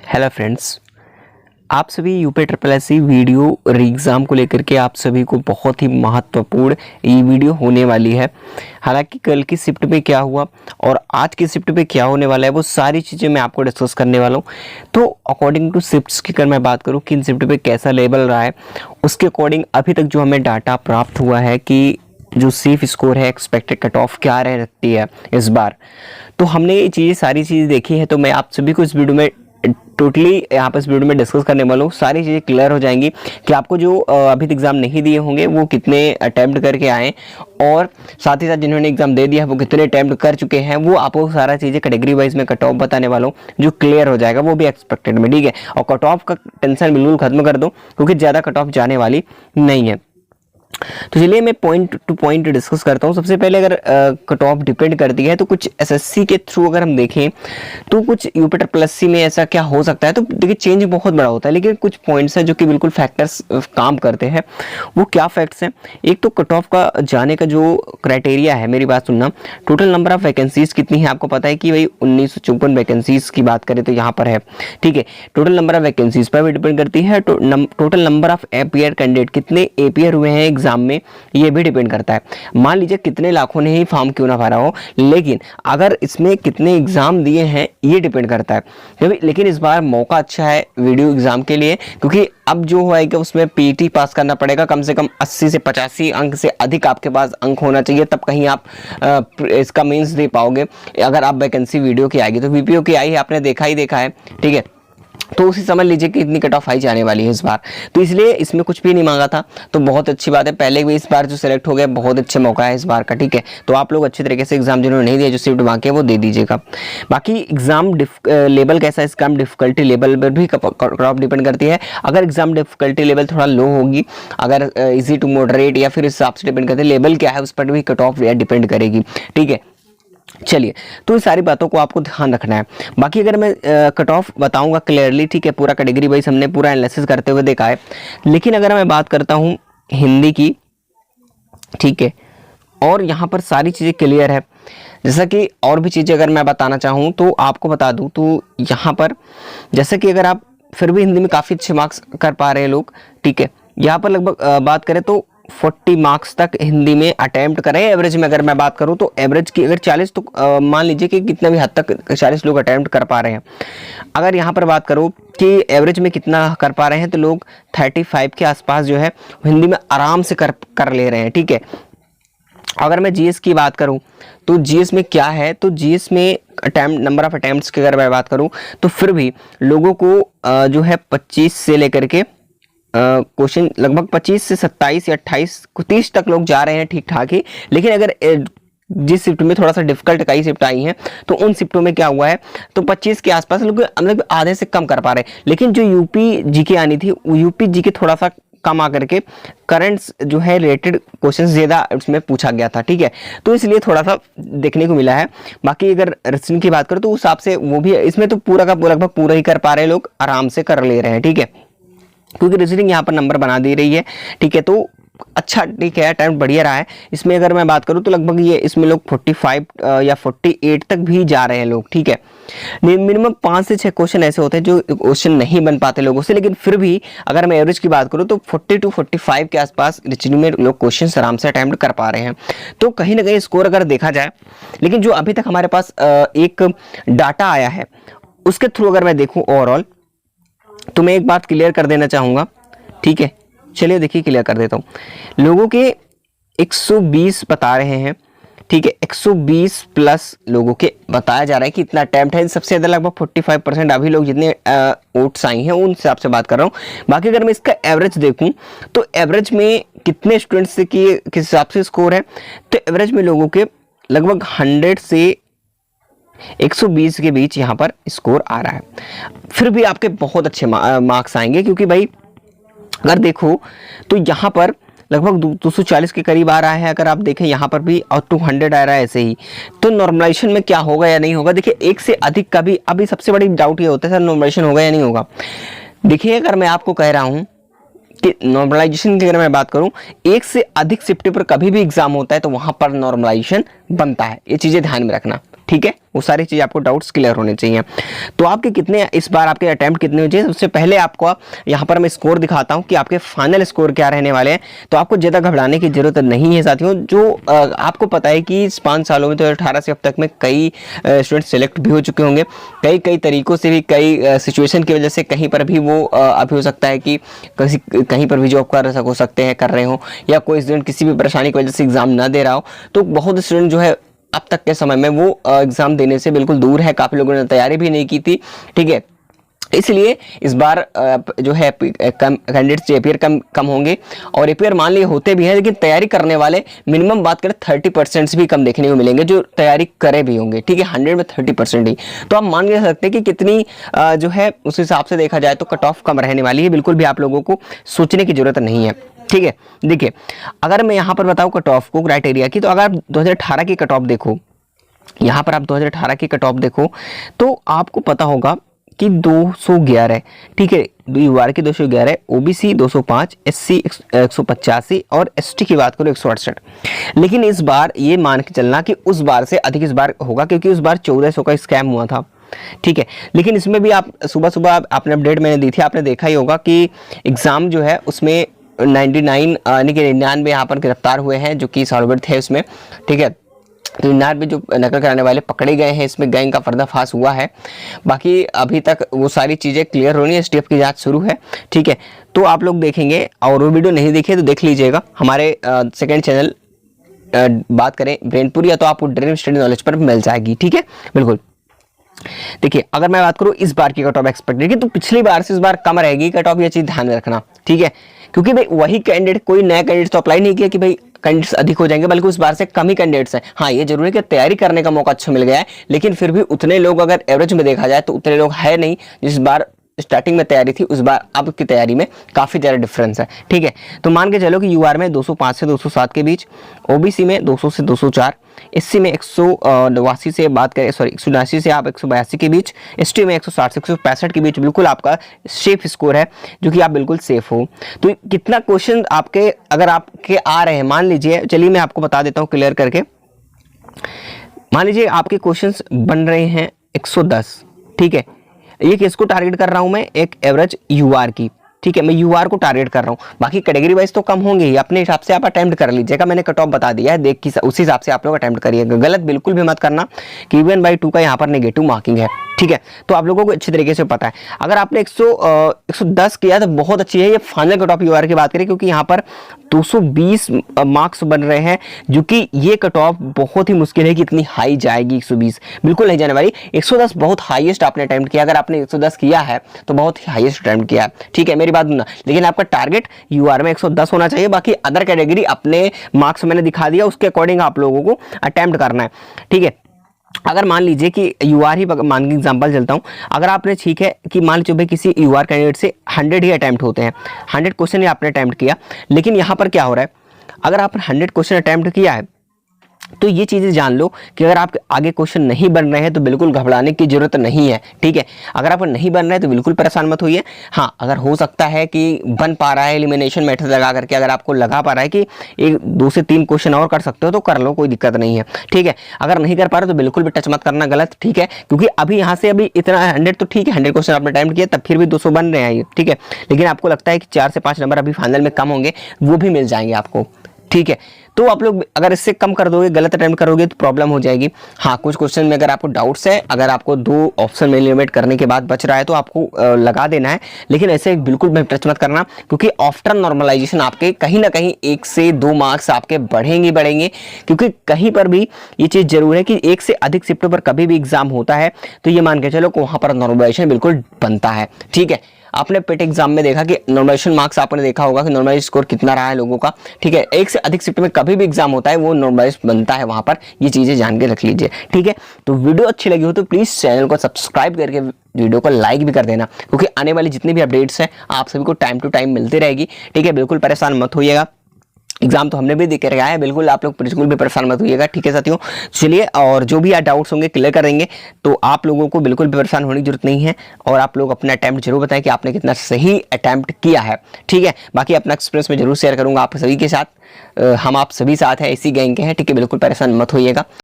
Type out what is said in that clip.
Hello friends, आप सभी UP triple S C video exam को लेकर के आप सभी को बहुत ही महत्वपूर्ण ये वीडियो होने वाली है। हालांकि कल की शिफ्ट में क्या हुआ और आज की शिफ्ट में क्या होने वाला है वो सारी चीज़ें मैं आपको डिस्कस करने वाला हूँ। तो अकॉर्डिंग टू शिफ्ट्स की अगर मैं बात करूँ किन शिफ्ट पे कैसा लेवल रहा है, उसके अकॉर्डिंग अभी तक जो हमें डाटा प्राप्त हुआ है कि जो सेफ स्कोर है, एक्सपेक्टेड कट ऑफ क्या रह सकती है इस बार, तो हमने ये चीज़ें सारी चीज़ें देखी है। तो मैं आप सभी को इस वीडियो में टोटली यहाँ पर इस वीडियो में डिस्कस करने वाला हूँ। सारी चीज़ें क्लियर हो जाएंगी कि आपको जो अभी तक एग्ज़ाम नहीं दिए होंगे वो कितने अटैम्प्ट करके आए, और साथ ही साथ जिन्होंने एग्ज़ाम दे दिया है वो कितने अटैम्प्ट कर चुके हैं। वो आपको सारा चीज़ें कैटेगरी वाइज में कट ऑफ बताने वाला हूँ जो क्लियर हो जाएगा, वो भी एक्सपेक्टेड में। ठीक है, और कट ऑफ का टेंशन बिल्कुल खत्म कर दो क्योंकि ज़्यादा कट ऑफ जाने वाली नहीं है। तो चलिए मैं पॉइंट टू पॉइंट डिस्कस करता हूँ। सबसे पहले अगर कट ऑफ डिपेंड करती है तो कुछ एसएससी के थ्रू अगर हम देखें तो कुछ यूपी ट्रिपल एससी में ऐसा क्या हो सकता है। तो देखिए चेंज बहुत बड़ा होता है, लेकिन कुछ पॉइंट्स हैं जो कि बिल्कुल फैक्टर्स काम करते हैं। वो क्या फैक्ट्स हैं? एक तो कट ऑफ का जाने का जो क्राइटेरिया है, मेरी बात सुनना, टोटल नंबर ऑफ वैकेंसीज कितनी है। आपको पता है कि भाई 1954 वैकेंसीज की बात करें तो यहाँ पर है। ठीक है, टोटल नंबर ऑफ वैकेंसीज पर भी डिपेंड करती है। Total number of APR candidate, कितने एपीआर हुए हैं एग्जाम में, ये भी डिपेंड करता है। मान लीजिए कितने लाखों ने ही फॉर्म क्यों ना भरा हो, लेकिन अगर इसमें कितने एग्जाम दिए हैं ये डिपेंड करता है। क्योंकि लेकिन इस बार मौका अच्छा है वीडियो एग्जाम के लिए, क्योंकि अब जो होएगा उसमें पीटी पास करना पड़ेगा। कम से कम 80 से 85 अंक से अधिक आपके पास अंक होना चाहिए, तब कहीं आप इसका मीन्स दे पाओगे। अगर आप वैकेंसी वीडियो की आएगी तो वीपीओ की आई है, आपने देखा ही देखा है। ठीक है, तो उसी समझ लीजिए कि इतनी कट ऑफ आई जाने वाली है इस बार। तो इसलिए इसमें कुछ भी नहीं मांगा था, तो बहुत अच्छी बात है। पहले भी इस बार जो सिलेक्ट हो गया बहुत अच्छे मौका है इस बार का। ठीक है, तो आप लोग अच्छी तरीके से एग्जाम जिन्होंने नहीं दिया, जो शिफ्ट बाकी है वो दे दीजिएगा। बाकी एग्जाम लेवल कैसा है, एग्जाम डिफिकल्टी लेवल पर भी कट ऑफ डिपेंड करती है। अगर एग्जाम डिफिकल्टी लेवल थोड़ा लो होगी, अगर इजी टू मॉडरेट या फिर इस हिसाब से डिपेंड करती है लेवल क्या है, उस पर भी कट ऑफ डिपेंड करेगी। ठीक है, चलिए, तो इस सारी बातों को आपको ध्यान रखना है। बाकी अगर मैं कट ऑफ बताऊंगा क्लियरली, ठीक है, पूरा कैटेगरी वाइज हमने पूरा एनालिसिस करते हुए देखा है। लेकिन अगर मैं बात करता हूं हिंदी की, ठीक है, और यहाँ पर सारी चीज़ें क्लियर है। जैसा कि और भी चीज़ें अगर मैं बताना चाहूँ तो आपको बता दूँ, तो यहाँ पर जैसे कि अगर आप फिर भी हिंदी में काफ़ी अच्छे मार्क्स कर पा रहे हैं लोग, ठीक है, यहाँ पर लगभग बात करें तो 40 मार्क्स तक हिंदी में अटेम्प्ट करें। एवरेज में अगर मैं बात करूं तो एवरेज की अगर 40, तो मान लीजिए कि कितना भी हद तक 40 लोग अटेम्प्ट कर पा रहे हैं। अगर यहां पर बात करूं कि एवरेज में कितना कर पा रहे हैं, तो लोग 35 के आसपास जो है हिंदी में आराम से कर ले रहे हैं। ठीक है, अगर मैं जीएस की बात करूं तो जीएस में क्या है, तो जीएस में नंबर ऑफ अटेम्प्ट्स की अगर मैं बात करूं तो फिर भी लोगों को जो है 25 से लेकर के क्वेश्चन लगभग 25 से 27 या 28 30 तक लोग जा रहे हैं ठीक ठाक ही। लेकिन अगर जिस शिफ्ट में थोड़ा सा डिफिकल्ट कई शिफ्ट आई हैं तो उन शिफ्टों में क्या हुआ है, तो 25 के आसपास लोग मतलब आधे से कम कर पा रहे हैं। लेकिन जो यूपी जीके आनी थी, यूपी जीके थोड़ा सा कम आकर के करंट्स जो है रिलेटेड क्वेश्चन ज्यादा उसमें पूछा गया था। ठीक है, तो इसलिए थोड़ा सा देखने को मिला है। बाकी अगर रीजनिंग की बात करें तो उस हिसाब से वो भी इसमें तो पूरा का लगभग पूरा ही कर पा रहे हैं लोग, आराम से कर ले रहे हैं। ठीक है, क्योंकि रीजनिंग यहाँ पर नंबर बना दे रही है। ठीक है, तो अच्छा, ठीक है, अटेम्प्ट बढ़िया रहा है। इसमें अगर मैं बात करूँ तो लगभग ये इसमें लोग 45 या 48 तक भी जा रहे हैं लोग। ठीक है, मिनिमम 5 से 6 क्वेश्चन ऐसे होते हैं जो क्वेश्चन नहीं बन पाते लोगों से, लेकिन फिर भी अगर मैं एवरेज की बात करूँ तो 40 to 45 के आसपास रीजनिंग में लोग क्वेश्चन आराम से अटेम्प्ट कर पा रहे हैं। तो कहीं ना कहीं स्कोर अगर देखा जाए, लेकिन जो अभी तक हमारे पास एक डाटा आया है उसके थ्रू अगर मैं देखूँ ओवरऑल, तो मैं एक बात क्लियर कर देना चाहूंगा। ठीक है, चलिए देखिए क्लियर कर देता हूं। लोगों के 120 बता रहे हैं। ठीक है, 120 प्लस लोगों के बताया जा रहा है कि इतना अटेम्प्ट है। सबसे ज्यादा लगभग 45% अभी लोग जितने वोट्स आई हैं उन हिसाब से बात कर रहा हूं। बाकी अगर मैं इसका एवरेज देखूं तो एवरेज में कितने स्टूडेंट्स से किस हिसाब से स्कोर है, तो एवरेज में लोगों के लगभग 100 से 120 के बीच यहाँ पर स्कोर आ रहा है। फिर भी आपके बहुत अच्छे मार्क्स आएंगे, क्योंकि भाई अगर देखो तो यहाँ पर लगभग 240 के करीब आ रहा है। अगर आप देखें यहाँ पर भी और 200 आ रहा है ऐसे ही, तो नॉर्मलाइजेशन में क्या होगा या नहीं होगा। देखिए एक से अधिक का भी अभी सबसे बड़ी डाउट ये होता है सर नॉर्मलाइजेशन होगा या नहीं होगा। देखिए अगर मैं आपको कह रहा हूँ कि नॉर्मलाइजेशन की अगर मैं बात करूं, एक से अधिक शिफ्ट पर कभी भी एग्जाम होता है तो वहां पर नॉर्मलाइजेशन बनता है। ये चीजें ध्यान में रखना। ठीक है, वो सारी चीज़ आपको डाउट्स क्लियर होने चाहिए। तो आपके कितने इस बार आपके अटैम्प्ट कितने हो चाहिए, सबसे पहले आपको यहाँ पर मैं स्कोर दिखाता हूँ कि आपके फाइनल स्कोर क्या रहने वाले हैं। तो आपको ज़्यादा घबराने की जरूरत नहीं है साथियों। जो आपको पता है कि इस 5 सालों में, 2018 से अब तक में कई स्टूडेंट सेलेक्ट भी हो चुके होंगे, कई तरीकों से भी, कई सिचुएशन की वजह से कहीं पर भी वो अभी हो सकता है कि कहीं पर भी जॉब कर सकते हैं, कर रहे हो, या कोई स्टूडेंट किसी भी परेशानी की वजह से एग्जाम ना दे रहा हो। तो बहुत स्टूडेंट जो है अब तक के समय में वो एग्जाम देने से बिल्कुल दूर है, काफ़ी लोगों ने तैयारी भी नहीं की थी, ठीक है। इसलिए इस बार जो है कम कैंडिडेट्स अपेयर कम होंगे, और अपेयर मान लिए होते भी हैं, लेकिन तैयारी करने वाले मिनिमम बात करें 30% से भी कम देखने को मिलेंगे जो तैयारी करे भी होंगे, ठीक है। 100 में 30% ही, तो आप मान के सकते हैं कि कितनी जो है उस हिसाब से देखा जाए तो कट ऑफ कम रहने वाली है। बिल्कुल भी आप लोगों को सोचने की जरूरत नहीं है, ठीक है। देखिए, अगर मैं यहाँ पर बताऊँ कट ऑफ को क्राइटेरिया की, तो अगर आप 2018 की कट ऑफ देखो, यहाँ पर आप 2018 की कट ऑफ देखो, तो आपको पता होगा कि 211, ठीक है, यूआर की 211, ओबीसी 205, एससी 185 और एसटी की बात करो 168। लेकिन इस बार ये मान के चलना कि उस बार से अधिक इस बार होगा, क्योंकि उस बार 1400 का स्कैम हुआ था, ठीक है। लेकिन इसमें भी आप सुबह आपने अपडेट मैंने दी थी, आपने देखा ही होगा कि एग्जाम जो है उसमें 99 यानी कि 99 यहाँ पर गिरफ्तार हुए हैं जो कि सॉल्वर थे उसमें, ठीक है। तो 99 जो नकल कराने वाले पकड़े गए हैं, इसमें गैंग का पर्दाफाश हुआ है। बाकी अभी तक वो सारी चीज़ें क्लियर होनी है, एसटीएफ की जांच शुरू है, ठीक है। तो आप लोग देखेंगे, और वो वीडियो नहीं देखिए तो देख लीजिएगा हमारे सेकेंड चैनल बात करें ब्रेनपुर, या तो आपको ड्रीम स्टडी नॉलेज पर मिल जाएगी, ठीक है, बिल्कुल। देखिए, अगर मैं बात करूं इस बार की कट ऑफ एक्सपेक्टेड की, तो पिछली बार से इस बार कम रहेगी कट ऑफ, ये चीज ध्यान में रखना, ठीक है। क्योंकि भाई वही कैंडिडेट, कोई नया कैंडिडेट तो अप्लाई नहीं किया कि भाई कैंडिडेट्स अधिक हो जाएंगे, बल्कि उस बार से कम ही कैंडिडेट्स हैं। हाँ, ये जरूरी है कि तैयारी करने का मौका अच्छा मिल गया है, लेकिन फिर भी उतने लोग अगर एवरेज में देखा जाए तो उतने लोग है नहीं जिस बार स्टार्टिंग में तैयारी थी, उस बार अब की तैयारी में काफ़ी ज़्यादा डिफरेंस है, ठीक है। तो मान के चलो कि यूआर में 205 से 207 के बीच, ओबीसी में 200 से 204, एससी में 189 से बात करें, सॉरी 189 से आप 182 के बीच, एसटी में 160 से 165 के बीच बिल्कुल आपका सेफ स्कोर है, जो कि आप बिल्कुल सेफ हो। तो कितना क्वेश्चन आपके अगर आपके आ रहे हैं, मान लीजिए, चलिए मैं आपको बता देता हूँ क्लियर करके। मान लीजिए आपके क्वेश्चंस बन रहे हैं 110, ठीक है। ये किसको टारगेट कर रहा हूं मैं, एक एवरेज यूआर की, ठीक है, मैं यूआर को टारगेट कर रहा हूं। बाकी कैटेगरी वाइज तो कम होंगे ही, अपने हिसाब से आप अटेम्प्ट कर लीजिएगा, मैंने कट ऑफ बता दिया है, देख की उसी हिसाब से आप लोग अटेम्प्ट करिएगा। गलत बिल्कुल भी मत करना कि इवन बाई 2 का यहाँ पर नेगेटिव मार्किंग है, ठीक है। तो आप लोगों को अच्छी तरीके से पता है। अगर आपने 110 किया तो बहुत अच्छी है, ये फाइनल कट ऑफ यूआर की बात करें, क्योंकि यहाँ पर 220 मार्क्स बन रहे हैं, जो कि ये कट ऑफ बहुत ही मुश्किल है कि इतनी हाई जाएगी। 120 बिल्कुल नहीं जाने वाली, 110 बहुत हाईएस्ट आपने अटेम्प्ट किया। अगर आपने 110 किया है तो बहुत ही हाईएस्ट अटेम्प्ट किया है, ठीक है, मेरी बात सुनना। लेकिन आपका टारगेट यूआर में 110 होना चाहिए। बाकी अदर कैटेगरी अपने मार्क्स मैंने दिखा दिया, उसके अकॉर्डिंग आप लोगों को अटेम्प्ट करना है, ठीक है। अगर मान लीजिए कि यूआर ही मान के एग्जांपल चलता हूं, अगर आपने, ठीक है, कि मान लीजिए भाई किसी यूआर कैंडिडेट से 100 ही अटेम्प्ट होते हैं, 100 क्वेश्चन ही आपने अटेम्प्ट किया, लेकिन यहां पर क्या हो रहा है, अगर आपने 100 क्वेश्चन अटेम्प्ट किया है तो ये चीज़ें जान लो कि अगर आपके आगे क्वेश्चन नहीं बन रहे हैं तो बिल्कुल घबराने की जरूरत नहीं है, ठीक है। अगर आपको नहीं बन रहे हैं तो बिल्कुल परेशान मत होइए। हाँ, अगर हो सकता है कि बन पा रहा है एलिमिनेशन मेथड लगा करके, अगर आपको लगा पा रहा है कि 1 2 से 3 क्वेश्चन और कर सकते हो तो कर लो, कोई दिक्कत नहीं है, ठीक है। अगर नहीं कर पा रहे तो बिल्कुल भी टच मत करना, गलत, ठीक है। क्योंकि अभी यहाँ से अभी इतना 100 तो ठीक है, 100 क्वेश्चन आपने अटेम्प्ट किया, तब फिर भी 200 बन रहे हैं ये, ठीक है। लेकिन आपको लगता है कि 4 से 5 नंबर अभी फाइनल में कम होंगे, वो भी मिल जाएंगे आपको, ठीक है। तो आप लोग अगर इससे कम कर दोगे, गलत अटेम्प्ट करोगे तो प्रॉब्लम हो जाएगी। हाँ, कुछ क्वेश्चन में अगर आपको डाउट्स है, अगर आपको 2 ऑप्शन में एलिमिनेट करने के बाद बच रहा है तो आपको लगा देना है, लेकिन ऐसे बिल्कुल भी टच मत करना, क्योंकि आफ्टर नॉर्मलाइजेशन आपके कहीं ना कहीं 1 से 2 मार्क्स आपके बढ़ेंगे। क्योंकि कहीं पर भी ये चीज़ जरूर है कि 1 से अधिक शिफ्ट पर कभी भी एग्जाम होता है तो ये मान के चलो कि वहाँ पर नॉर्मलाइजेशन बिल्कुल बनता है, ठीक है। आपने पेट एग्जाम में देखा कि नॉर्मलाइजेशन मार्क्स आपने देखा होगा कि नॉर्मलाइज स्कोर कितना रहा है लोगों का, ठीक है। 1 से अधिक शिफ्ट में कभी भी एग्जाम होता है वो नॉर्मलाइज बनता है वहां पर, ये चीजें जान के रख लीजिए, ठीक है। तो वीडियो अच्छी लगी हो तो प्लीज चैनल को सब्सक्राइब करके वीडियो को लाइक भी कर देना, क्योंकि आने वाली जितनी भी अपडेट्स हैं आप सभी को टाइम टू टाइम मिलती रहेगी, ठीक है। बिल्कुल परेशान मत होइएगा, एग्जाम तो हमने भी देख कर आया है, बिल्कुल आप लोग बिल्कुल भी परेशान मत होइएगा, ठीक है साथियों। चलिए, और जो भी डाउट्स होंगे क्लियर करेंगे, तो आप लोगों को बिल्कुल भी परेशान होने की जरूरत नहीं है। और आप लोग अपना अटैम्प्ट जरूर बताएं कि आपने कितना सही अटैम्प्ट किया है, ठीक है। बाकी अपना एक्सपीरियंस में जरूर शेयर करूंगा आप सभी के साथ, हम आप सभी साथ हैं, इसी गैंग के हैं, ठीक है। बिल्कुल परेशान मत होइएगा।